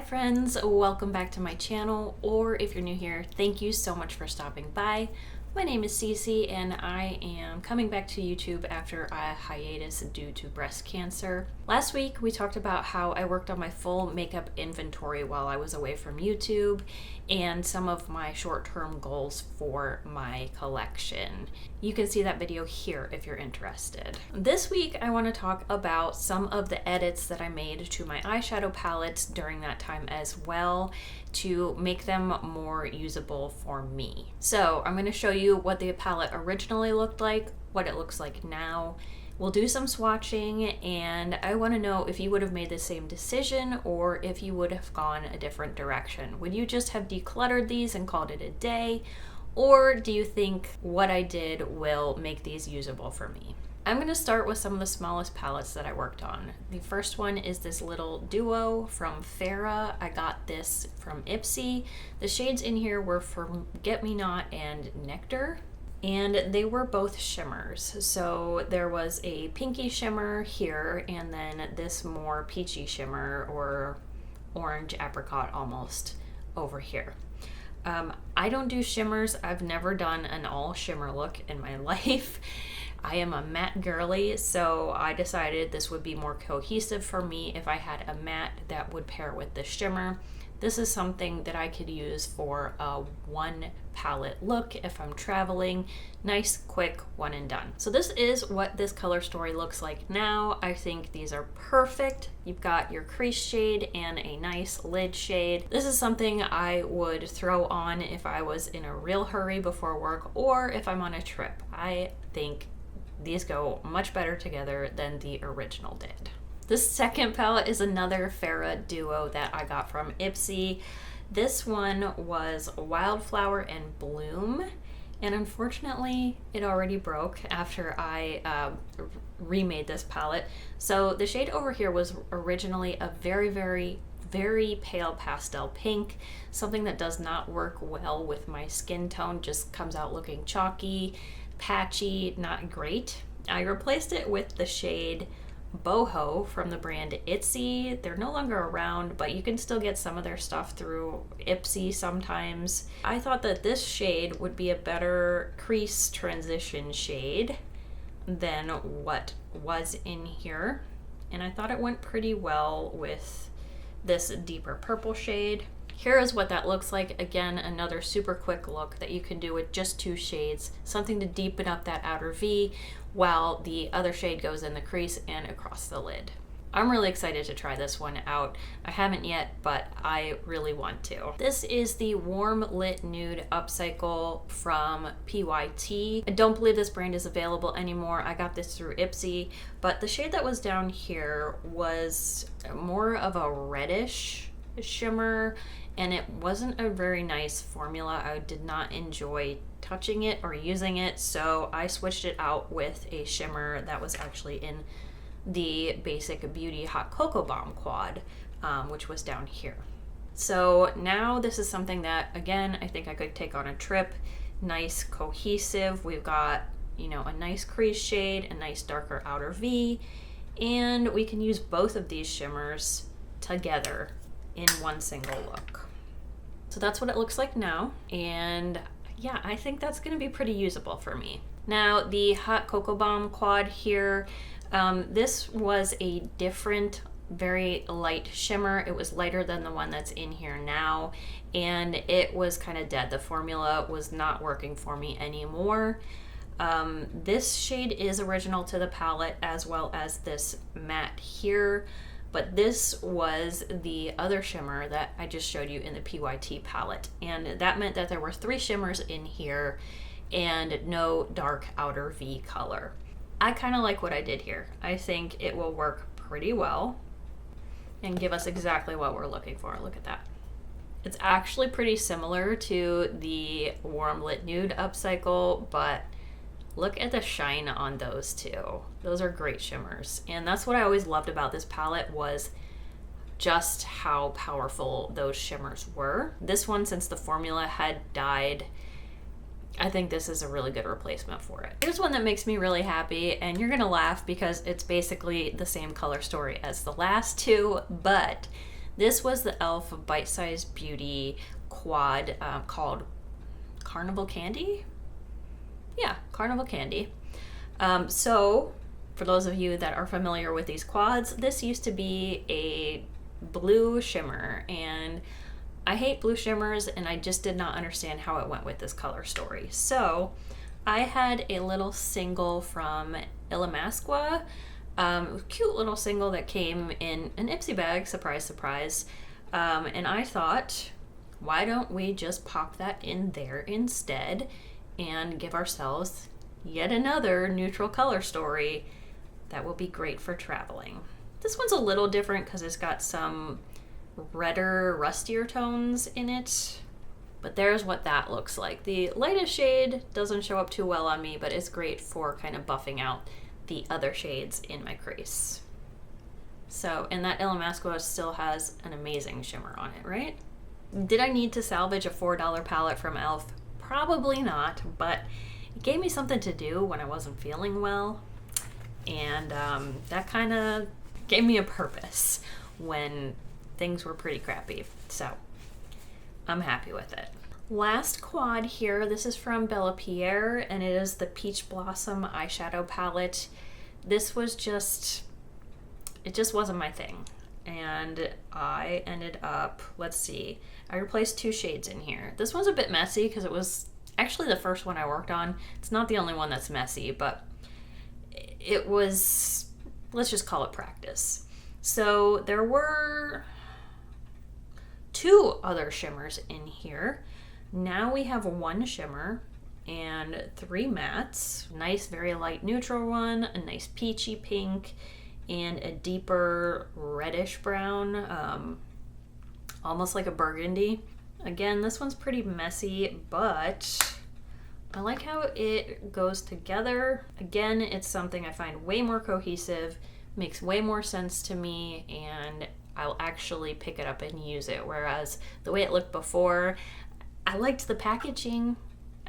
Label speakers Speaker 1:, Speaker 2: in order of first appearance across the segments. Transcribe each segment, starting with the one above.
Speaker 1: friends, welcome back to my channel, or if you're new here, thank you so much for stopping by. My name is Cece and I am coming back to YouTube after a hiatus due to breast cancer. Last week we talked about how I worked on my full makeup inventory while I was away from YouTube and some of my short-term goals for my collection. You can see that video here if you're interested. This week I want to talk about some of the edits that I made to my eyeshadow palettes during that time as well to make them more usable for me. So I'm going to show you what the palette originally looked like, what it looks like now. We'll do some swatching, and I want to know if you would have made the same decision or if you would have gone a different direction. Would you just have decluttered these and called it a day? Or do you think what I did will make these usable for me? I'm going to start with some of the smallest palettes that I worked on. The first one is this little duo from Farrah. I got this from Ipsy. The shades in here were Forget Me Not and Nectar, and they were both shimmers. So there was a pinky shimmer here and then this more peachy shimmer or orange apricot almost over here. I don't do shimmers. I've never done an all shimmer look in my life. I am a matte girly, so I decided this would be more cohesive for me if I had a matte that would pair with the shimmer. This is something that I could use for a one palette look if I'm traveling. Nice, quick, one and done. So this is what this color story looks like now. I think these are perfect. You've got your crease shade and a nice lid shade. This is something I would throw on if I was in a real hurry before work or if I'm on a trip. I think these go much better together than the original did. The second palette is another Farrah duo that I got from Ipsy. This one was Wildflower and Bloom, and unfortunately it already broke after I remade this palette. So the shade over here was originally a very pale pastel pink, something that does not work well with my skin tone, just comes out looking chalky, patchy, not great. I replaced it with the shade Boho from the brand Itsy. They're no longer around, but you can still get some of their stuff through Ipsy sometimes. I thought that this shade would be a better crease transition shade than what was in here, and I thought it went pretty well with this deeper purple shade. Here is what that looks like. Again, another super quick look that you can do with just two shades, something to deepen up that outer V while the other shade goes in the crease and across the lid. I'm really excited to try this one out. I haven't yet, but I really want to. This is the Warm Lit Nude Upcycle from PYT. I don't believe this brand is available anymore. I got this through Ipsy, but the shade that was down here was more of a reddish shimmer, and it wasn't a very nice formula. I did not enjoy touching it or using it, so I switched it out with a shimmer that was actually in the Basic Beauty Hot Cocoa Bomb quad, which was down here. So now this is something that, again, I think I could take on a trip. Nice, cohesive. We've got, you know, a nice crease shade, a nice darker outer V, and we can use both of these shimmers together in one single look. So that's what it looks like now, and yeah, I think that's going to be pretty usable for me. Now the Hot Cocoa Bomb quad here, this was a different, very light shimmer. It was lighter than the one that's in here now, and it was kind of dead. The formula was not working for me anymore. This shade is original to the palette as well as this matte here, but this was the other shimmer that I just showed you in the PYT palette, and that meant that there were 3 shimmers in here and no dark outer V color. I kind of like what I did here. I think it will work pretty well and give us exactly what we're looking for. Look at that. It's actually pretty similar to the Warm Lit Nude Upcycle, but look at the shine on those two. Those are great shimmers. And that's what I always loved about this palette, was just how powerful those shimmers were. This one, since the formula had died, I think this is a really good replacement for it. Here's one that makes me really happy, and you're gonna laugh because it's basically the same color story as the last two, but This was the e.l.f. Bite Size Beauty quad called Carnival Candy? Yeah, Carnival Candy. So, for those of you that are familiar with these quads, this used to be a blue shimmer, and I hate blue shimmers, and I just did not understand how it went with this color story. So, I had a little single from Illamasqua, cute little single that came in an Ipsy bag, surprise, surprise. And I thought, why don't we just pop that in there instead and give ourselves yet another neutral color story that will be great for traveling. This one's a little different because it's got some redder, rustier tones in it. But there's what that looks like. The lightest shade doesn't show up too well on me, but it's great for kind of buffing out the other shades in my crease. So, and that Illamasqua still has an amazing shimmer on it, right? Did I need to salvage a $4 palette from e.l.f.? Probably not, but it gave me something to do when I wasn't feeling well. And that kind of gave me a purpose when things were pretty crappy. So, I'm happy with it. Last quad here, this is from Bella Pierre, and it is the Peach Blossom eyeshadow palette. This was just, it just wasn't my thing. And I ended up, let's see, I replaced 2 shades in here. This one's a bit messy because it was actually the first one I worked on. It's not the only one that's messy, but it was, let's just call it practice. So there were 2 other shimmers in here. Now we have 1 shimmer and 3 mattes. Nice, very light neutral one, a nice peachy pink, and a deeper reddish brown, almost like a burgundy. Again, this one's pretty messy, but I like how it goes together. Again, it's something I find way more cohesive, makes way more sense to me, and I'll actually pick it up and use it. Whereas the way it looked before, I liked the packaging.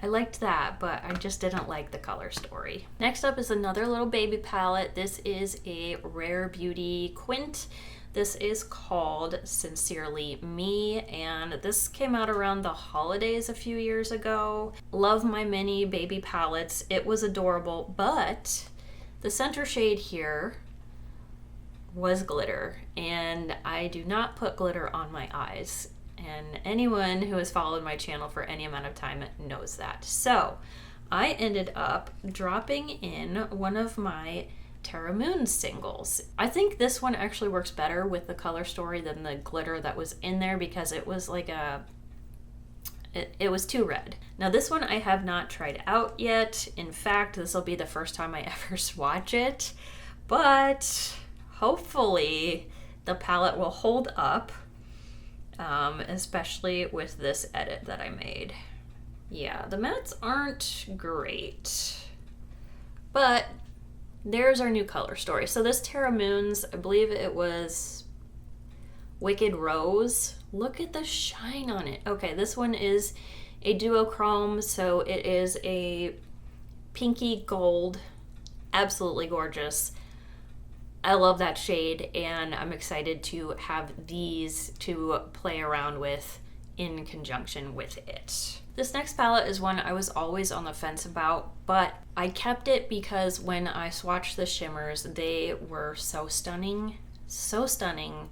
Speaker 1: I liked that, but I just didn't like the color story. Next up is another little baby palette. This is a Rare Beauty Quint. This is called Sincerely Me, and this came out around the holidays a few years ago. Love my mini baby palettes. It was adorable, but the center shade here was glitter, and I do not put glitter on my eyes. And anyone who has followed my channel for any amount of time knows that. So I ended up dropping in one of my Terra Moon singles. I think this one actually works better with the color story than the glitter that was in there because it was like it was too red. Now this one I have not tried out yet. In fact, this will be the first time I ever swatch it, but hopefully the palette will hold up. Especially with this edit that I made. Yeah, the mattes aren't great, but there's our new color story. So this Terra Moons, I believe it was Wicked Rose. Look at the shine on it. Okay, this one is a duochrome, so it is a pinky gold, absolutely gorgeous. I love that shade, and I'm excited to have these to play around with in conjunction with it. This next palette is one I was always on the fence about, but I kept it because when I swatched the shimmers, they were so stunning, so stunning.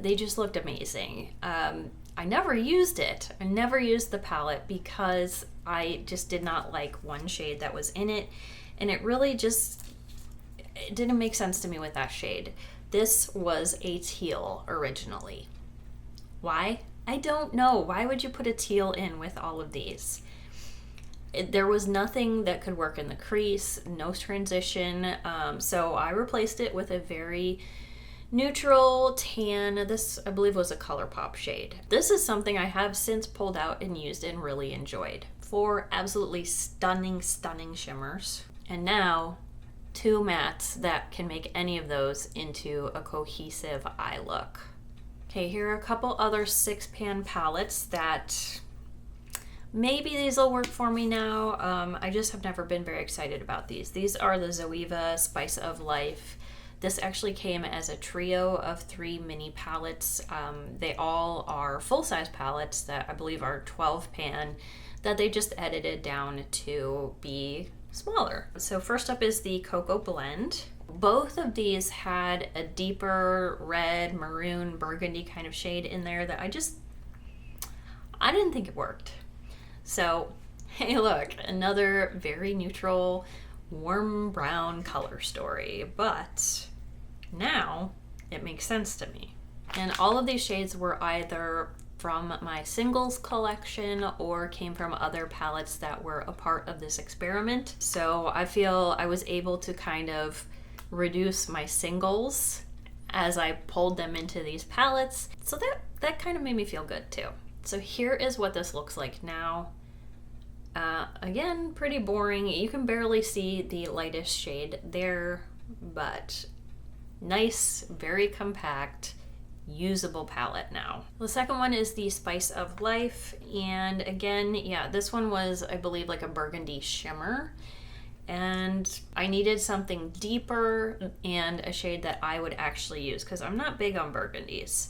Speaker 1: They just looked amazing. I never used it. I never used the palette because I just did not like one shade that was in it, and it really just, it didn't make sense to me with that shade. This was a teal originally. Why? I don't know. Why would you put a teal in with all of these? There was nothing that could work in the crease, no transition, so I replaced it with a very neutral tan. This, I believe, was a ColourPop shade. This is something I have since pulled out and used and really enjoyed. 4 absolutely stunning, stunning shimmers. And now 2 mattes that can make any of those into a cohesive eye look. Okay, here are a couple other 6-pan palettes that maybe these will work for me now. I just have never been very excited about these. These are the Zoeva Spice of Life This actually came as a trio of 3 mini palettes. They all are full-size palettes that I believe are 12 pan that they just edited down to be smaller. So first up is the Cocoa Blend. Both of these had a deeper red, maroon, burgundy kind of shade in there that I didn't think it worked. So, hey look, another very neutral, warm brown color story, but now it makes sense to me. And all of these shades were either from my singles collection or came from other palettes that were a part of this experiment. So I feel I was able to kind of reduce my singles as I pulled them into these palettes. So that kind of made me feel good too. So here is what this looks like now. Again, pretty boring. You can barely see the lightest shade there, but nice, very compact, usable palette now. The second one is the Spice of Life, and again, yeah, this one was, I believe, like a burgundy shimmer, and I needed something deeper and a shade that I would actually use because I'm not big on burgundies.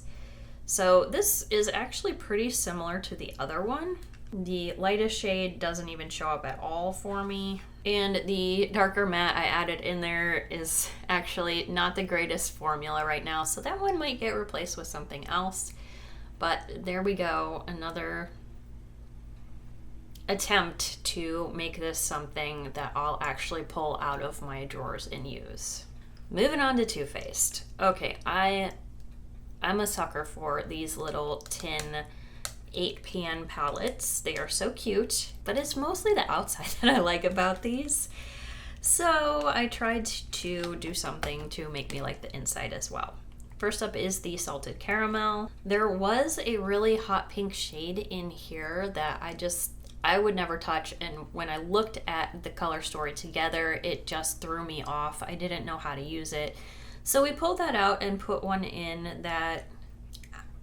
Speaker 1: So this is actually pretty similar to the other one. The lightest shade doesn't even show up at all for me. And the darker matte I added in there is actually not the greatest formula right now, so that one might get replaced with something else. But there we go, another attempt to make this something that I'll actually pull out of my drawers and use. Moving on to Too Faced. Okay, I'm a sucker for these little tin 8-pan palettes. They are so cute, but it's mostly the outside that I like about these. So I tried to do something to make me like the inside as well. First up is the Salted Caramel. There was a really hot pink shade in here that I would never touch, and when I looked at the color story together, it just threw me off. I didn't know how to use it. So we pulled that out and put one in that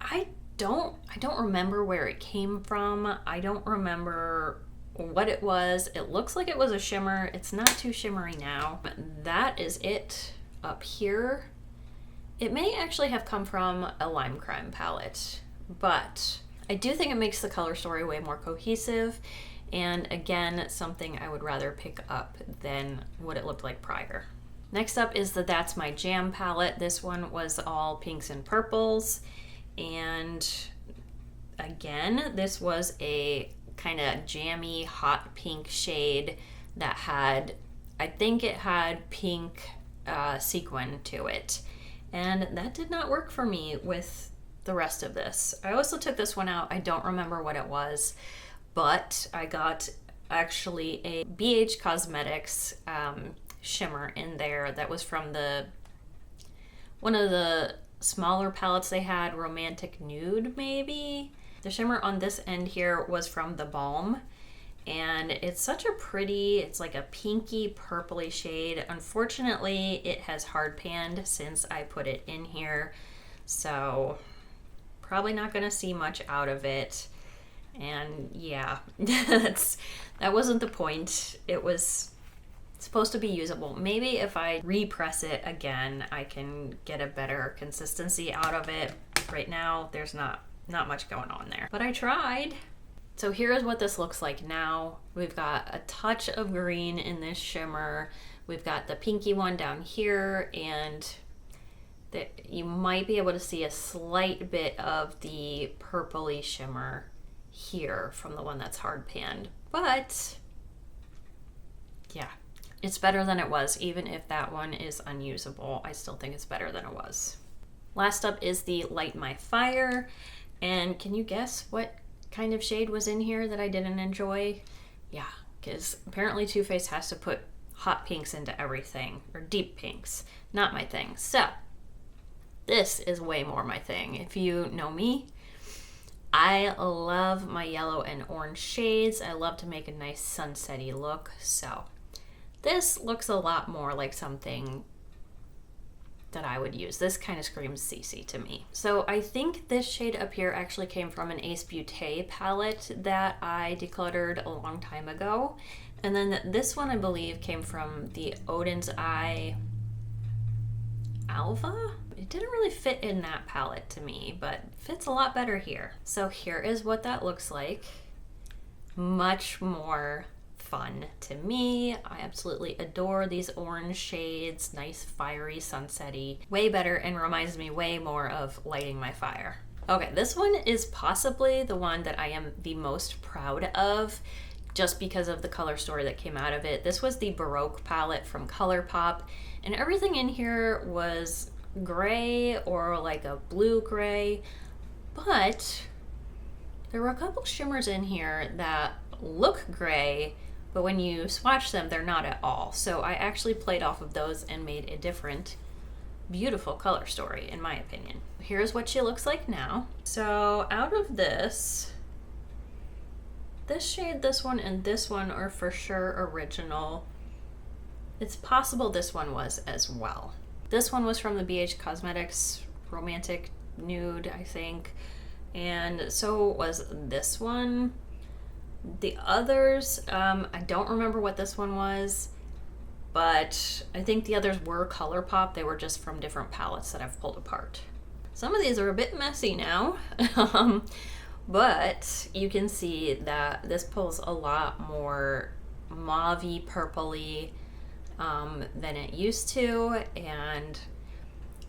Speaker 1: I don't remember where it came from. I don't remember what it was. It looks like it was a shimmer. It's not too shimmery now. That is it up here. It may actually have come from a Lime Crime palette, but I do think it makes the color story way more cohesive, and again, something I would rather pick up than what it looked like prior. Next up is the That's My Jam palette. This one was all pinks and purples, and again, this was a kind of jammy hot pink shade that had, I think it had pink sequin to it, and that did not work for me with the rest of this. I also took this one out. I don't remember what it was, but I got actually a BH Cosmetics shimmer in there that was from one of the smaller palettes they had, Romantic Nude maybe. The shimmer on this end here was from the Balm, and it's such a pretty, it's like a pinky purpley shade. Unfortunately, it has hard panned since I put it in here, so probably not gonna see much out of it. And yeah, that wasn't the point. It was supposed to be usable. Maybe if I repress it again, I can get a better consistency out of it. Right now, there's not much going on there, but I tried. So here is what this looks like now. We've got a touch of green in this shimmer. We've got the pinky one down here, and you might be able to see a slight bit of the purpley shimmer here from the one that's hard panned. But yeah, it's better than it was. Even if that one is unusable, I still think it's better than it was. Last up is the Light My Fire. And can you guess what kind of shade was in here that I didn't enjoy? Yeah, because apparently Too Faced has to put hot pinks into everything, or deep pinks. Not my thing. So this is way more my thing. If you know me, I love my yellow and orange shades. I love to make a nice sunsetty look. So this looks a lot more like something that I would use. This kind of screams CC to me. So I think this shade up here actually came from an Ace Beauté palette that I decluttered a long time ago. And then this one I believe came from the Odin's Eye Alva. It didn't really fit in that palette to me, but fits a lot better here. So here is what that looks like. Much more fun to me. I absolutely adore these orange shades, nice fiery sunsetty. Way better and reminds me way more of Lighting My Fire. Okay, this one is possibly the one that I am the most proud of just because of the color story that came out of it. This was the Baroque palette from ColourPop, and everything in here was gray or like a blue gray, but there were a couple shimmers in here that look gray, but when you swatch them, they're not at all. So I actually played off of those and made a different, beautiful color story, in my opinion. Here's what she looks like now. So out of this shade, this one, and this one are for sure original. It's possible this one was as well. This one was from the BH Cosmetics Romantic Nude, I think. And so was this one. The others, I don't remember what this one was, but I think the others were ColourPop. They were just from different palettes that I've pulled apart. Some of these are a bit messy now, but you can see that this pulls a lot more mauve-y, purpley than it used to, and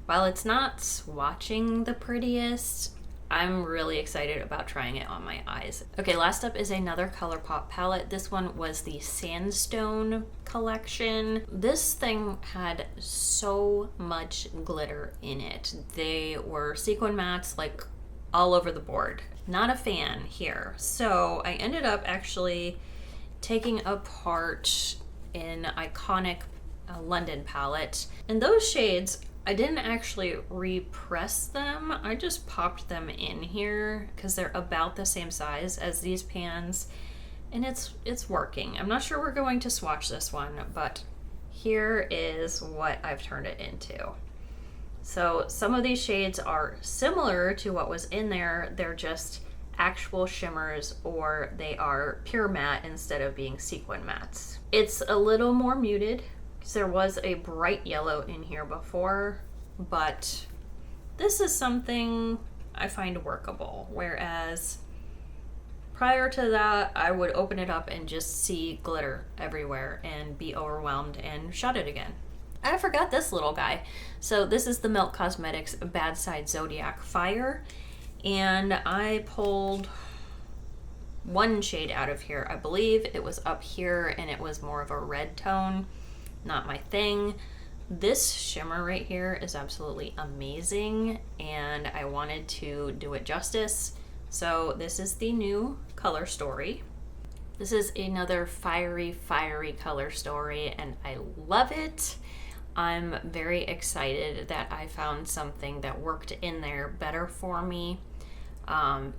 Speaker 1: while it's not swatching the prettiest, I'm really excited about trying it on my eyes. Okay, last up is another ColourPop palette. This one was the Sandstone collection. This thing had so much glitter in it. They were sequin mattes like all over the board. Not a fan here. So I ended up actually taking apart an iconic London palette. And those shades, I didn't actually repress them. I just popped them in here because they're about the same size as these pans, and it's working. I'm not sure we're going to swatch this one, but here is what I've turned it into. So some of these shades are similar to what was in there. They're just actual shimmers, or they are pure matte instead of being sequin mattes. It's a little more muted. There was a bright yellow in here before, but this is something I find workable, whereas prior to that, I would open it up and just see glitter everywhere and be overwhelmed and shut it again. I forgot this little guy. So this is the Milk Cosmetics Bad Side Zodiac Fire, and I pulled one shade out of here. I believe it was up here, and it was more of a red tone. Not my thing. This shimmer right here is absolutely amazing, and I wanted to do it justice. So this is the new color story. This is another fiery color story, and I love it. I'm very excited that I found something that worked in there better for me.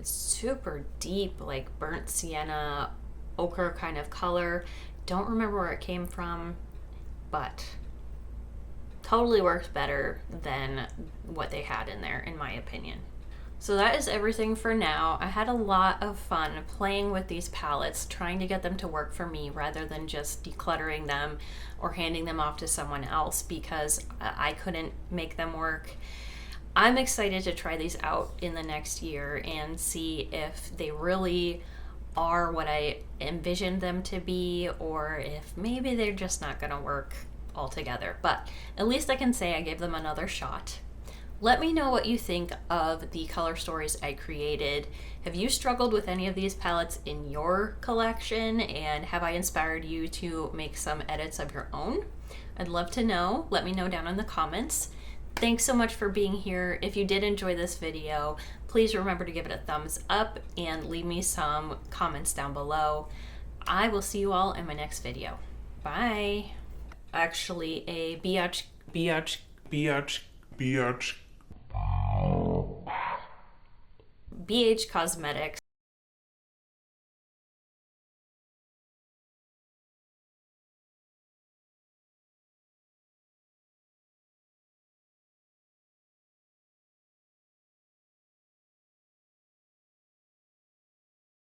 Speaker 1: Super deep, like burnt sienna, ochre kind of color. Don't remember where it came from, but totally works better than what they had in there, in my opinion. So that is everything for now. I had a lot of fun playing with these palettes, trying to get them to work for me rather than just decluttering them or handing them off to someone else because I couldn't make them work. I'm excited to try these out in the next year and see if they really are what I envisioned them to be, or if maybe they're just not gonna work altogether. But at least I can say I gave them another shot. Let me know what you think of the color stories I created. Have you struggled with any of these palettes in your collection, and have I inspired you to make some edits of your own? I'd love to know. Let me know down in the comments. Thanks so much for being here. If you did enjoy this video, please remember to give it a thumbs up and leave me some comments down below. I will see you all in my next video. Bye. Actually, a BH Cosmetics